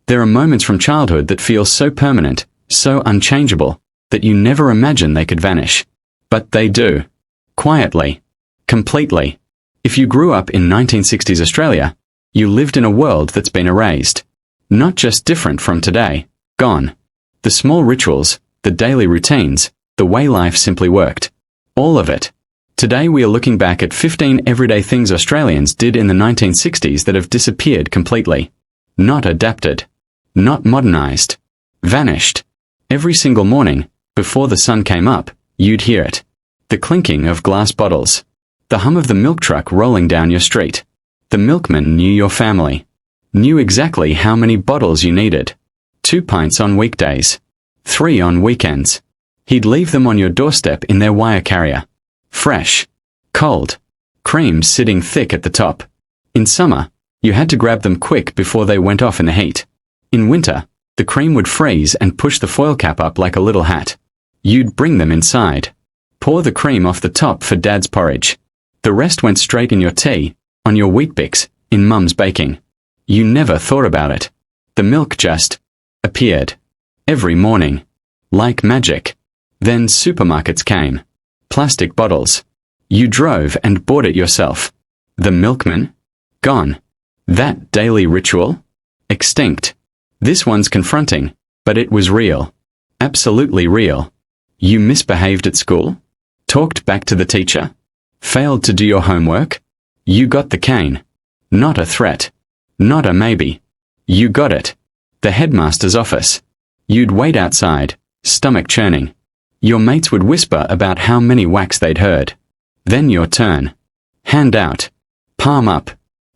There are moments from childhood that feel so permanent, so unchangeable, that you never imagine they could vanish. But they do. Quietly. Completely. If you grew up in 1960s Australia, you lived in a world that's been erased. Not just different from today, gone. The small rituals, the daily routines, the way life simply worked. All of it. Today we are looking back at 15 everyday things Australians did in the 1960s that have disappeared completely. Not adapted. Not modernised. Vanished. Every single morning, before the sun came up, you'd hear it. The clinking of glass bottles. The hum of the milk truck rolling down your street. The milkman knew your family. Knew exactly how many bottles you needed. 2 pints on weekdays. 3 on weekends. He'd leave them on your doorstep in their wire carrier. Fresh. Cold. Creams sitting thick at the top. In summer, you had to grab them quick before they went off in the heat. In winter, the cream would freeze and push the foil cap up like a little hat. You'd bring them inside. Pour the cream off the top for Dad's porridge. The rest went straight in your tea, on your Weet-Bix, in Mum's baking. You never thought about it. The milk just appeared. Every morning. Like magic. Then supermarkets came. Plastic bottles. You drove and bought it yourself. The milkman? Gone. That daily ritual? Extinct. This one's confronting, but it was real. Absolutely real. You misbehaved at school? Talked back to the teacher? Failed to do your homework? You got the cane. Not a threat. Not a maybe. You got it. The headmaster's office. You'd wait outside, stomach churning. Your mates would whisper about how many whacks they'd heard. Then your turn. Hand out. Palm up.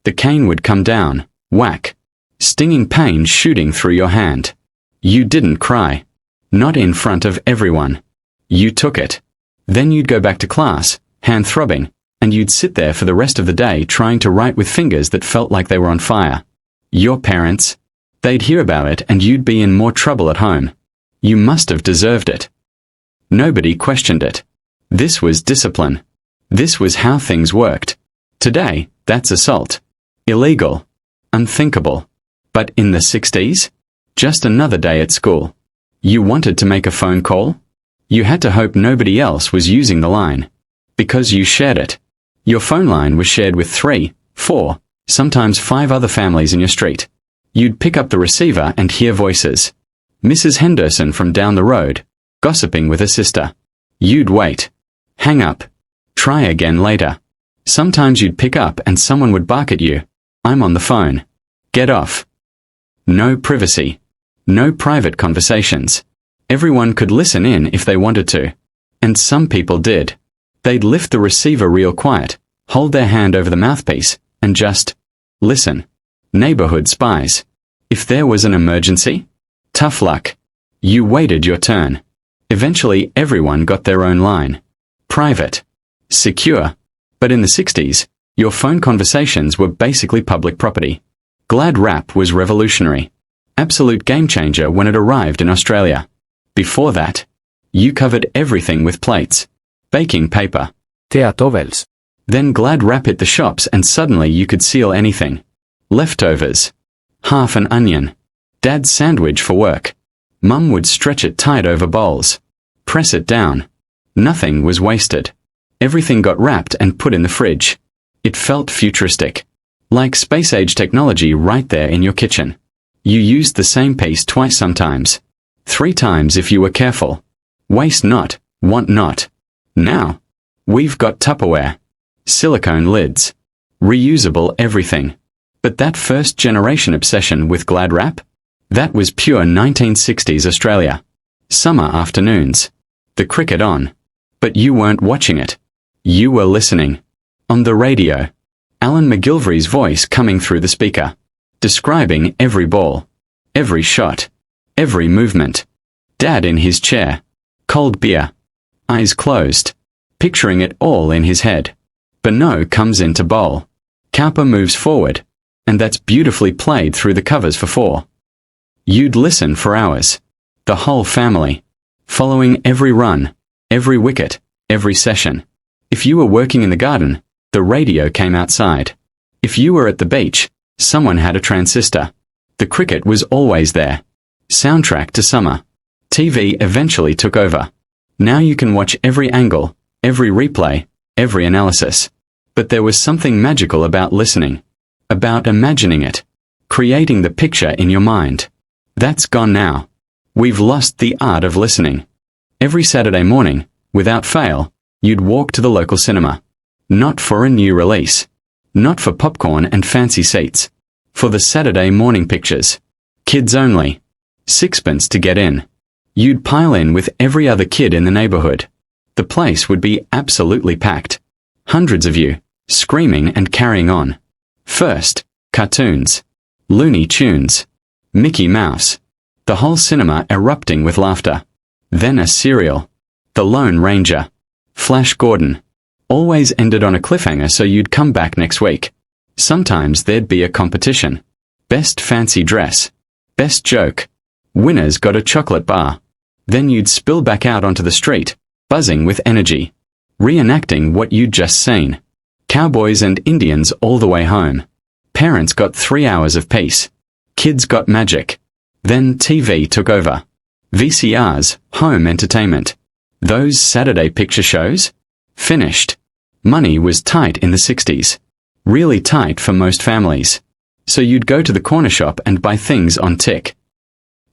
The cane would come down. Whack. Stinging pain shooting through your hand. You didn't cry. Not in front of everyone. You took it. Then you'd go back to class, hand throbbing, and you'd sit there for the rest of the day trying to write with fingers that felt like they were on fire. Your parents? They'd hear about it and you'd be in more trouble at home. You must have deserved it. Nobody questioned it. This was discipline. This was how things worked. Today, that's assault. Illegal. Unthinkable. But in the 60s? Just another day at school. You wanted to make a phone call? You had to hope nobody else was using the line. Because you shared it. Your phone line was shared with 3, 4, sometimes 5 other families in your street. You'd pick up the receiver and hear voices. Mrs. Henderson from down the road, gossiping with her sister. You'd wait. Hang up. Try again later. Sometimes you'd pick up and someone would bark at you. I'm on the phone. Get off. No privacy. No private conversations. Everyone could listen in if they wanted to. And some people did. They'd lift the receiver real quiet, hold their hand over the mouthpiece, and just listen. Neighborhood spies. If there was an emergency? Tough luck. You waited your turn. Eventually everyone got their own line. Private. Secure. But in the 60s, your phone conversations were basically public property. Glad wrap was revolutionary. Absolute game changer when it arrived in Australia. Before that, you covered everything with plates. Baking paper. Teatovels. Then Glad wrap hit the shops and suddenly you could seal anything. Leftovers. Half an onion. Dad's sandwich for work. Mum would stretch it tight over bowls. Press it down. Nothing was wasted. Everything got wrapped and put in the fridge. It felt futuristic. Like space-age technology right there in your kitchen. You used the same piece twice sometimes. 3 times if you were careful. Waste not, want not. Now, we've got Tupperware. Silicone lids. Reusable everything. But that first generation obsession with Glad wrap? That was pure 1960s Australia. Summer afternoons. The cricket on. But you weren't watching it. You were listening. On the radio. Alan McGilvery's voice coming through the speaker. Describing every ball. Every shot. Every movement. Dad in his chair. Cold beer. Eyes closed. Picturing it all in his head. Bonneau comes in to bowl. Cowper moves forward. And that's beautifully played through the covers for 4. You'd listen for hours. The whole family. Following every run. Every wicket. Every session. If you were working in the garden, the radio came outside. If you were at the beach, someone had a transistor. The cricket was always there. Soundtrack to summer. TV eventually took over. Now you can watch every angle, every replay, every analysis. But there was something magical about listening. About imagining it. Creating the picture in your mind. That's gone now. We've lost the art of listening. Every Saturday morning, without fail, you'd walk to the local cinema. Not for a new release. Not for popcorn and fancy seats. For the Saturday morning pictures. Kids only. Sixpence to get in. You'd pile in with every other kid in the neighborhood. The place would be absolutely packed. Hundreds of you, screaming and carrying on. First, cartoons. Looney Tunes. Mickey Mouse. The whole cinema erupting with laughter. Then a serial. The Lone Ranger. Flash Gordon. Always ended on a cliffhanger so you'd come back next week. Sometimes there'd be a competition. Best fancy dress. Best joke. Winners got a chocolate bar. Then you'd spill back out onto the street, buzzing with energy. Reenacting what you'd just seen. Cowboys and Indians all the way home. Parents got 3 hours of peace. Kids got magic. Then TV took over. VCRs, home entertainment. Those Saturday picture shows? Finished. Money was tight in the 60s. Really tight for most families. So you'd go to the corner shop and buy things on tick.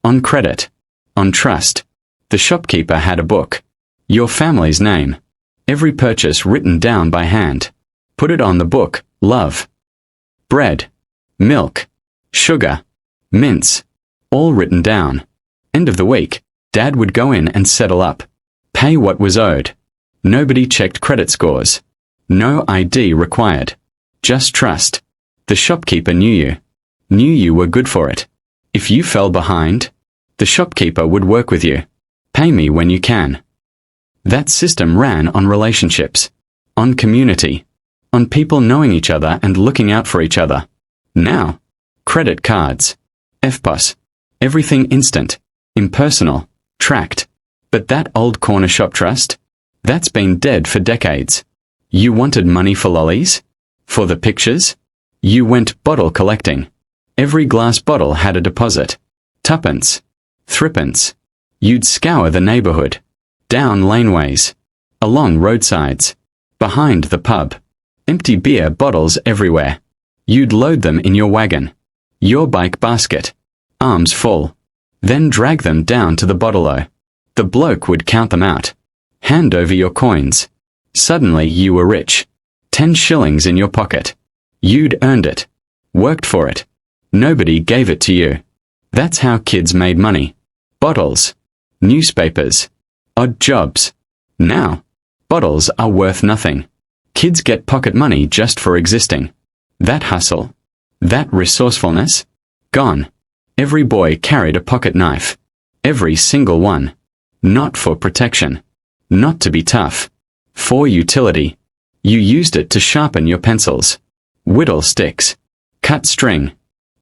On credit. On trust. The shopkeeper had a book. Your family's name. Every purchase written down by hand. Put it on the book, love. Bread. Milk. Sugar. Mince. All written down. End of the week, Dad would go in and settle up. Pay what was owed. Nobody checked credit scores. No ID required. Just trust. The shopkeeper knew you. Knew you were good for it. If you fell behind, the shopkeeper would work with you. Pay me when you can. That system ran on relationships. On community. On people knowing each other and looking out for each other. Now, credit cards. FPOS. Everything instant. Impersonal. Tracked. But that old corner shop trust? That's been dead for decades. You wanted money for lollies? For the pictures? You went bottle collecting. Every glass bottle had a deposit. Tuppence. Threepence. You'd scour the neighborhood. Down laneways. Along roadsides. Behind the pub. Empty beer bottles everywhere. You'd load them in your wagon. Your bike basket. Arms full. Then drag them down to the bottle-o. The bloke would count them out. Hand over your coins. Suddenly you were rich. 10 shillings in your pocket. You'd earned it. Worked for it. Nobody gave it to you. That's how kids made money. Bottles. Newspapers. Odd jobs. Now, bottles are worth nothing. Kids get pocket money just for existing. That hustle. That resourcefulness. Gone. Every boy carried a pocket knife. Every single one. Not for protection. Not to be tough. For utility. You used it to sharpen your pencils. Whittle sticks. Cut string.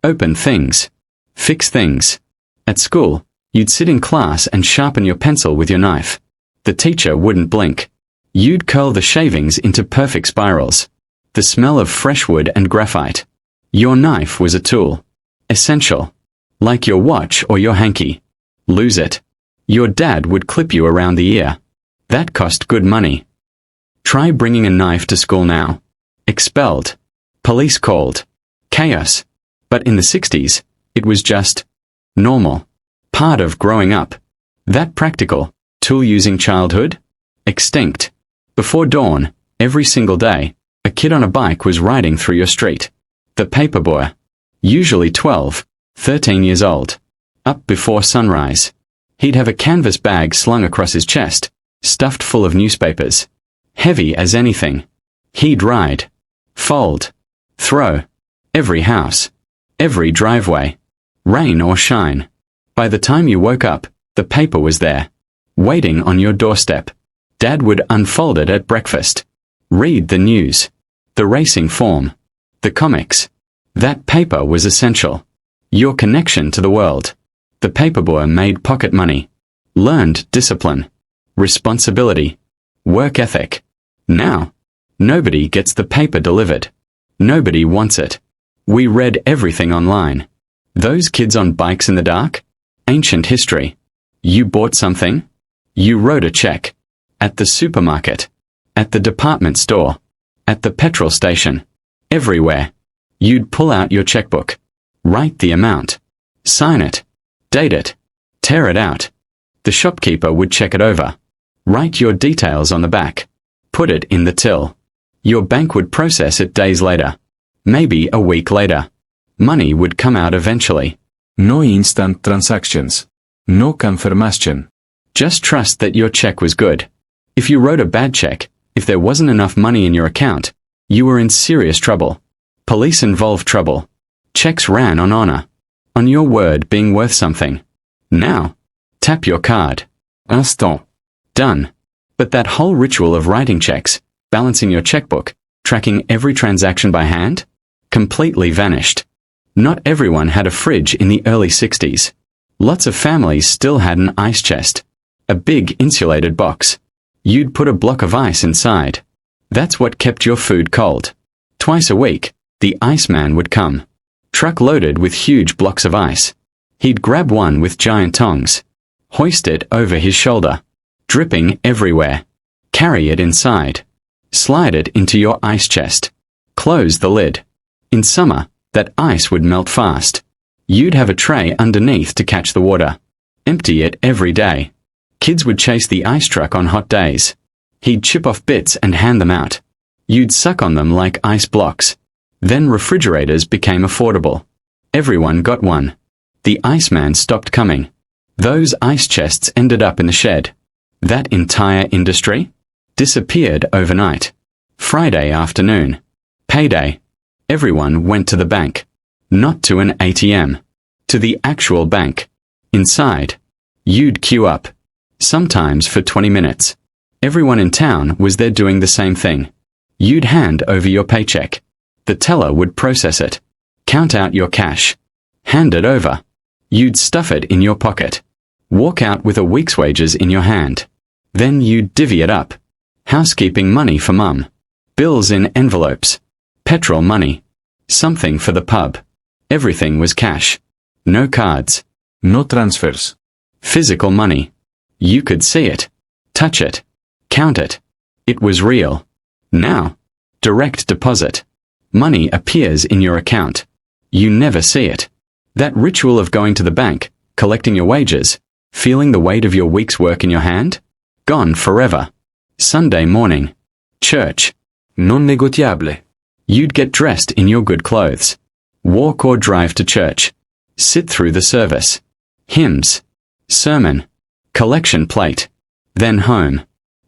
Open things. Fix things. At school, you'd sit in class and sharpen your pencil with your knife. The teacher wouldn't blink. You'd curl the shavings into perfect spirals. The smell of fresh wood and graphite. Your knife was a tool. Essential. Like your watch or your hanky. Lose it. Your dad would clip you around the ear. That cost good money. Try bringing a knife to school now. Expelled. Police called. Chaos. But in the 60s, it was just normal. Part of growing up. That practical, tool-using childhood? Extinct. Before dawn, every single day, a kid on a bike was riding through your street. The paperboy. Usually 12, 13 years old. Up before sunrise. He'd have a canvas bag slung across his chest, stuffed full of newspapers. Heavy as anything. He'd ride. Fold. Throw. Every house. Every driveway. Rain or shine. By the time you woke up, the paper was there. Waiting on your doorstep. Dad would unfold it at breakfast. Read the news. The racing form. The comics. That paper was essential. Your connection to the world. The paperboy made pocket money. Learned discipline. Responsibility. Work ethic. Now, nobody gets the paper delivered. Nobody wants it. We read everything online. Those kids on bikes in the dark? Ancient history. You bought something? You wrote a check. At the supermarket. At the department store. At the petrol station. Everywhere. You'd pull out your checkbook. Write the amount. Sign it. Date it. Tear it out. The shopkeeper would check it over. Write your details on the back. Put it in the till. Your bank would process it days later. Maybe a week later. Money would come out eventually. No instant transactions. No confirmation. Just trust that your check was good. If you wrote a bad check, if there wasn't enough money in your account, you were in serious trouble. Police-involved trouble. Checks ran on honor. On your word being worth something. Now, tap your card. Instant. Done. But that whole ritual of writing checks, balancing your checkbook, tracking every transaction by hand, completely vanished. Not everyone had a fridge in the early 60s. Lots of families still had an ice chest. A big insulated box. You'd put a block of ice inside. That's what kept your food cold. Twice a week, the iceman would come. Truck loaded with huge blocks of ice. He'd grab one with giant tongs. Hoist it over his shoulder. Dripping everywhere. Carry it inside. Slide it into your ice chest. Close the lid. In summer, that ice would melt fast. You'd have a tray underneath to catch the water. Empty it every day. Kids would chase the ice truck on hot days. He'd chip off bits and hand them out. You'd suck on them like ice blocks. Then refrigerators became affordable. Everyone got one. The iceman stopped coming. Those ice chests ended up in the shed. That entire industry disappeared overnight. Friday afternoon. Payday. Everyone went to the bank. Not to an ATM. To the actual bank. Inside. You'd queue up. Sometimes for 20 minutes. Everyone in town was there doing the same thing. You'd hand over your paycheck. The teller would process it. Count out your cash. Hand it over. You'd stuff it in your pocket. Walk out with a week's wages in your hand. Then you'd divvy it up. Housekeeping money for mum. Bills in envelopes. Petrol money. Something for the pub. Everything was cash. No cards. No transfers. Physical money. You could see it. Touch it. Count it. It was real. Now, direct deposit. Money appears in your account. You never see it. That ritual of going to the bank, collecting your wages, feeling the weight of your week's work in your hand? Gone forever. Sunday morning. Church. Non negotiable. You'd get dressed in your good clothes. Walk or drive to church. Sit through the service. Hymns. Sermon. Collection plate. Then home.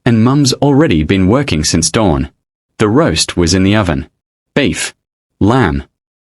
And mum's already been working since dawn. The roast was in the oven. Beef. Lamb.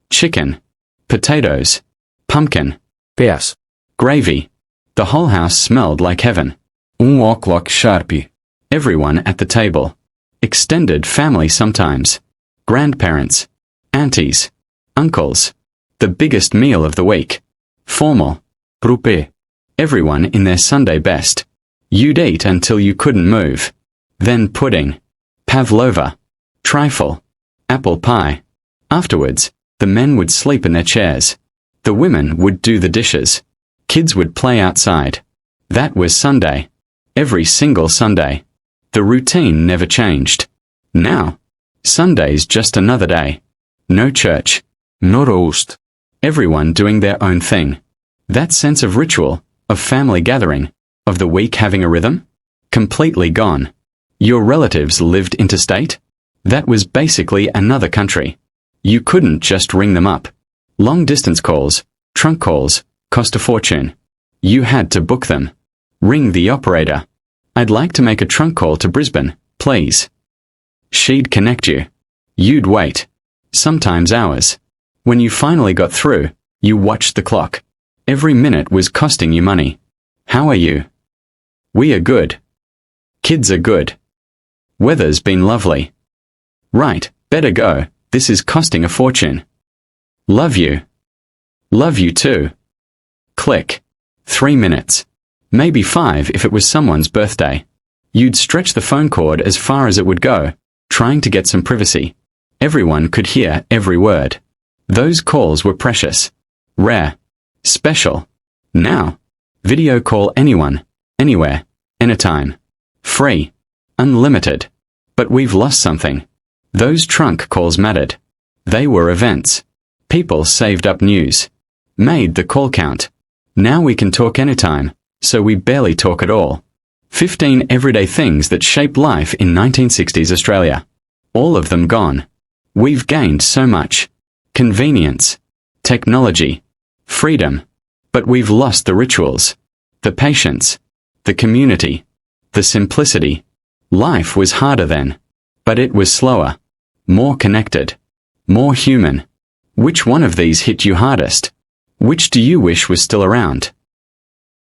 Chicken. Potatoes. Pumpkin. Peas. Gravy. The whole house smelled like heaven. O'clock Sharpie. Everyone at the table. Extended family sometimes. Grandparents. Aunties. Uncles. The biggest meal of the week. Formal. Proupé. Everyone in their Sunday best. You'd eat until you couldn't move. Then pudding. Pavlova. Trifle. Apple pie. Afterwards, the men would sleep in their chairs. The women would do the dishes. Kids would play outside. That was Sunday. Every single Sunday. The routine never changed. Now, Sunday's just another day. No church. No roast. Everyone doing their own thing. That sense of ritual, of family gathering, of the week having a rhythm? Completely gone. Your relatives lived interstate? That was basically another country. You couldn't just ring them up. Long-distance calls, trunk calls, cost a fortune. You had to book them. Ring the operator. I'd like to make a trunk call to Brisbane, please. She'd connect you. You'd wait. Sometimes hours. When you finally got through, you watched the clock. Every minute was costing you money. How are you? We are good. Kids are good. Weather's been lovely. Right, better go, this is costing a fortune. Love you. Love you too. Click. 3 minutes. Maybe 5 if it was someone's birthday. You'd stretch the phone cord as far as it would go, trying to get some privacy. Everyone could hear every word. Those calls were precious. Rare. Special. Now, video call anyone, anywhere, anytime. Free. Unlimited. But we've lost something. Those trunk calls mattered. They were events. People saved up news. Made the call count. Now we can talk anytime, so we barely talk at all. 15 everyday things that shaped life in 1960s Australia. All of them gone. We've gained so much. Convenience. Technology. Freedom. But we've lost the rituals. The patience. The community. The simplicity. Life was harder then. But it was slower. More connected. More human. Which one of these hit you hardest? Which do you wish was still around?